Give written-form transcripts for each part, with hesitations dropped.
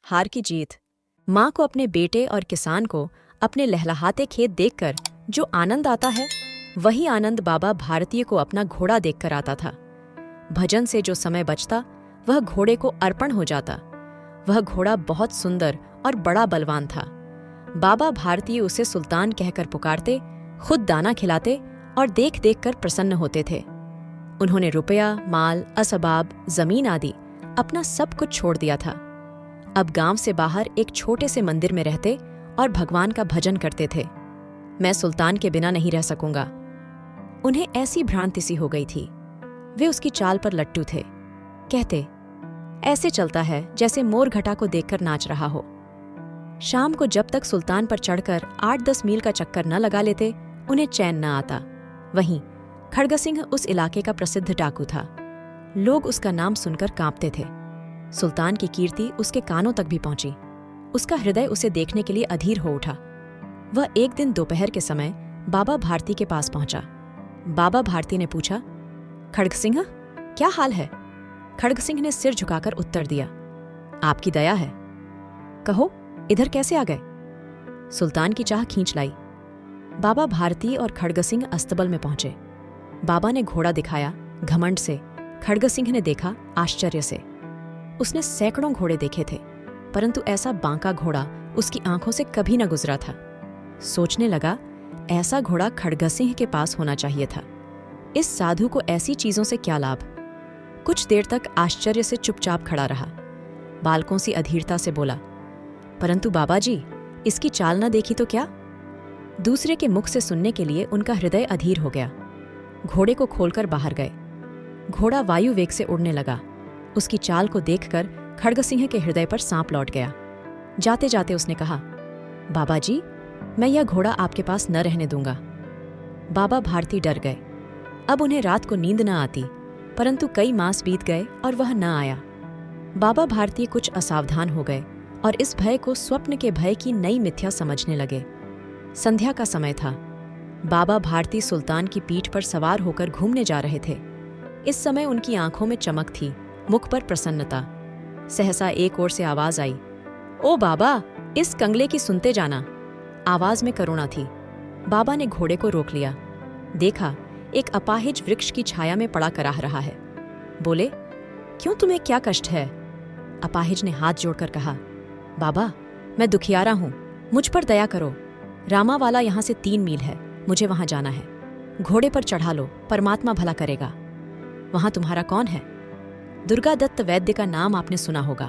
हार की जीत। माँ को अपने बेटे और किसान को अपने लहलहाते खेत देखकर जो आनंद आता है, वही आनंद बाबा भारतीय को अपना घोड़ा देखकर आता था। भजन से जो समय बचता, वह घोड़े को अर्पण हो जाता। वह घोड़ा बहुत सुंदर और बड़ा बलवान था। बाबा भारतीय उसे सुल्तान कहकर पुकारते, खुद दाना खिलाते और देख देख कर प्रसन्न होते थे। उन्होंने रुपया, माल, असबाब, जमीन आदि अपना सब कुछ छोड़ दिया था। अब गांव से बाहर एक छोटे से मंदिर में रहते और भगवान का भजन करते थे। मैं सुल्तान के बिना नहीं रह सकूंगा। उन्हें ऐसी भ्रांति सी हो गई थी। वे उसकी चाल पर लट्टू थे। कहते, ऐसे चलता है जैसे मोर घटा को देखकर नाच रहा हो। शाम को जब तक सुल्तान पर चढ़कर 8-10 मील का चक्कर न लगा लेते, उन्हें चैन न आता। वहीं खड़ग सिंह उस इलाके का प्रसिद्ध डाकू था। लोग उसका नाम सुनकर कांपते थे। सुल्तान की कीर्ति उसके कानों तक भी पहुंची। उसका हृदय उसे देखने के लिए अधीर हो उठा। वह एक दिन दोपहर के समय बाबा भारती के पास पहुंचा। बाबा भारती ने पूछा, खड़ग सिंह, क्या हाल है? खड़ग सिंह ने सिर झुकाकर उत्तर दिया, आपकी दया है। कहो, इधर कैसे आ गए? सुल्तान की चाह खींच लाई। बाबा भारती और खड़ग सिंह अस्तबल में पहुंचे। बाबा ने घोड़ा दिखाया, घमंड से। खड़ग सिंह ने देखा, आश्चर्य से। उसने सैकड़ों घोड़े देखे थे, परंतु ऐसा बांका घोड़ा उसकी आंखों से कभी न गुजरा था। सोचने लगा, ऐसा घोड़ा खड़ग सिंह के पास होना चाहिए था। इस साधु को ऐसी चीजों से क्या लाभ? कुछ देर तक आश्चर्य से चुपचाप खड़ा रहा। बालकों सी अधीरता से बोला, परंतु बाबा जी, इसकी चाल न देखी तो क्या? दूसरे के मुख से सुनने के लिए उनका हृदय अधीर हो गया। घोड़े को खोलकर बाहर गए। घोड़ा वायु वेग से उड़ने लगा। उसकी चाल को देखकर खड़ग सिंह के हृदय पर सांप लौट गया। जाते जाते उसने कहा, बाबा जी, मैं यह घोड़ा आपके पास न रहने दूंगा। बाबा भारती डर गए। अब उन्हें रात को नींद न आती, परंतु कई मास बीत गए और वह न आया। बाबा भारती कुछ असावधान हो गए और इस भय को स्वप्न के भय की नई मिथ्या समझने लगे। संध्या का समय था। बाबा भारती सुल्तान की पीठ पर सवार होकर घूमने जा रहे थे। इस समय उनकी आंखों में चमक थी, मुख पर प्रसन्नता। सहसा एक ओर से आवाज आई, ओ बाबा, इस कंगले की सुनते जाना। आवाज में करुणा थी। बाबा ने घोड़े को रोक लिया। देखा, एक अपाहिज वृक्ष की छाया में पड़ा कराह रहा है। बोले, क्यों, तुम्हें क्या कष्ट है? अपाहिज ने हाथ जोड़कर कहा, बाबा, मैं दुखियारा हूं, मुझ पर दया करो। रामावाला यहां से 3 मील है, मुझे वहां जाना है। घोड़े पर चढ़ा लो, परमात्मा भला करेगा। वहां तुम्हारा कौन है? दुर्गा दत्त वैद्य का नाम आपने सुना होगा।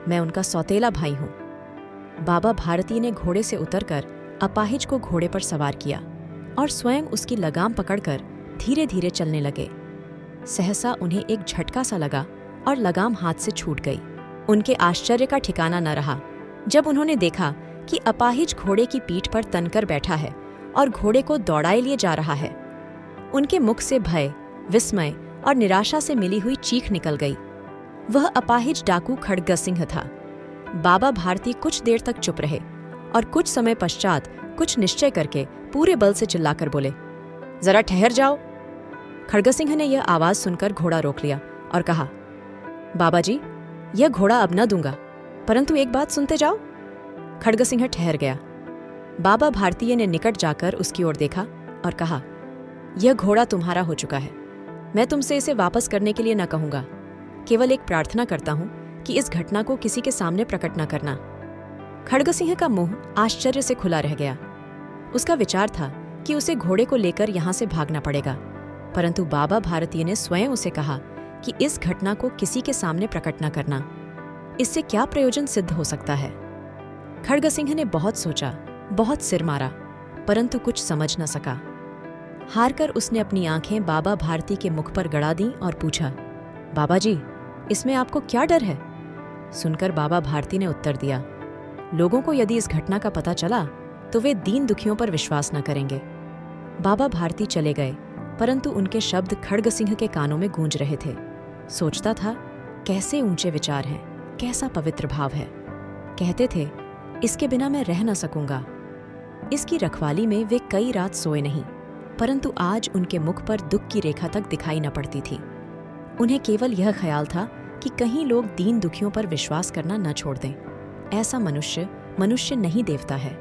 मैं उनका सौतेला भाई हूं। बाबा भारती ने घोड़े से उतरकर अपाहिज को घोड़े पर सवार किया और स्वयं उसकी लगाम पकड़कर धीरे धीरे चलने लगे। सहसा उन्हें एक झटका सा लगा और लगाम हाथ से छूट गई। उनके आश्चर्य का ठिकाना न रहा जब उन्होंने देखा कि अपाहिज घोड़े की पीठ पर तनकर बैठा है और घोड़े को दौड़ाए लिए जा रहा है। उनके मुख से भय, विस्मय और निराशा से मिली हुई चीख निकल गई। वह अपाहिज डाकू खड़ग सिंह था। बाबा भारती कुछ देर तक चुप रहे और कुछ समय पश्चात कुछ निश्चय करके पूरे बल से चिल्लाकर बोले, जरा ठहर जाओ। खड़ग सिंह ने यह आवाज सुनकर घोड़ा रोक लिया और कहा, बाबा जी, यह घोड़ा अब न दूंगा, परंतु एक बात सुनते जाओ। खड़ग सिंह ठहर गया। बाबा भारतीय ने निकट जाकर उसकी ओर देखा और कहा, यह घोड़ा तुम्हारा हो चुका है। मैं तुमसे इसे वापस करने के लिए न कहूंगा। केवल एक प्रार्थना करता हूं कि इस घटना को किसी के सामने प्रकट न करना। खड़ग सिंह का मुंह आश्चर्य से खुला रह गया। उसका विचार था कि उसे घोड़े को लेकर यहां से भागना पड़ेगा, परंतु बाबा भारतीय ने स्वयं उसे कहा कि इस घटना को किसी के सामने प्रकट न करना। इससे क्या प्रयोजन सिद्ध हो सकता है? खड़ग सिंह ने बहुत सोचा, बहुत सिर मारा, परंतु कुछ समझ न सका। हारकर उसने अपनी आंखें बाबा भारती के मुख पर गड़ा दी और पूछा, बाबा जी, इसमें आपको क्या डर है? सुनकर बाबा भारती ने उत्तर दिया, लोगों को यदि इस घटना का पता चला तो वे दीन दुखियों पर विश्वास न करेंगे। बाबा भारती चले गए, परंतु उनके शब्द खड़ग सिंह के कानों में गूंज रहे थे। सोचता था, कैसे ऊंचे विचार हैं, कैसा पवित्र भाव है। कहते थे, इसके बिना मैं रह न सकूंगा। इसकी रखवाली में वे कई रात सोए नहीं, परंतु आज उनके मुख पर दुख की रेखा तक दिखाई न पड़ती थी। उन्हें केवल यह ख्याल था कि कहीं लोग दीन दुखियों पर विश्वास करना न छोड़ दें। ऐसा मनुष्य मनुष्य नहीं देवता है।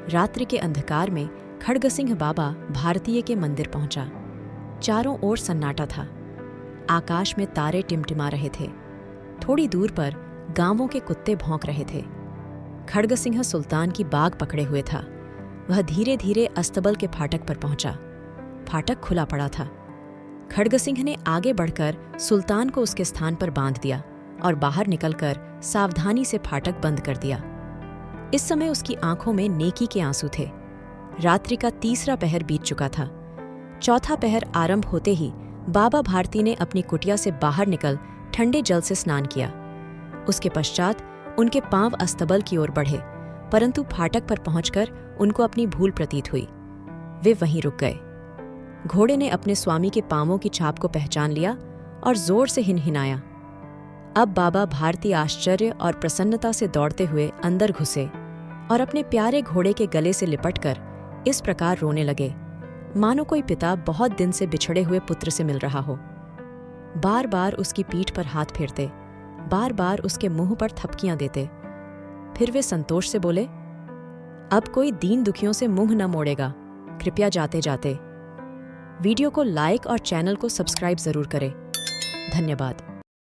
रात्रि के अंधकार में खड्गसिंह बाबा भारतीय के मंदिर पहुंचा। चारों ओर सन्नाटा था। आकाश में तारे टिमटिमा रहे थे। थोड़ी दूर पर गांवों के कुत्ते भौंक रहे थे। खड्गसिंह सुल्तान की बाग पकड़े हुए था। वह धीरे धीरे अस्तबल के फाटक पर पहुंचा। फाटक खुला पड़ा था। खड्गसिंह ने आगे बढ़कर सुल्तान को उसके स्थान पर बांध दिया और बाहर निकलकर सावधानी से फाटक बंद कर दिया। इस समय उसकी आंखों में नेकी के आंसू थे। रात्रि का तीसरा पहर बीत चुका था। चौथा पहर आरंभ होते ही बाबा भारती ने अपनी कुटिया से बाहर निकल ठंडे जल से स्नान किया। उसके पश्चात उनके पांव अस्तबल की ओर बढ़े, परंतु फाटक पर पहुंचकर उनको अपनी भूल प्रतीत हुई। वे वहीं रुक गए। घोड़े ने अपने स्वामी के पांवों की छाप को पहचान लिया और जोर से हिनहिनाया। अब बाबा भारती आश्चर्य और प्रसन्नता से दौड़ते हुए अंदर घुसे और अपने प्यारे घोड़े के गले से लिपटकर इस प्रकार रोने लगे, मानो कोई पिता बहुत दिन से बिछड़े हुए पुत्र से मिल रहा हो। बार बार उसकी पीठ पर हाथ फेरते, बार बार उसके मुंह पर थपकियां देते। फिर वे संतोष से बोले, अब कोई दीन दुखियों से मुंह न मोड़ेगा। कृपया जाते जाते वीडियो को लाइक और चैनल को सब्सक्राइब जरूर करें। धन्यवाद।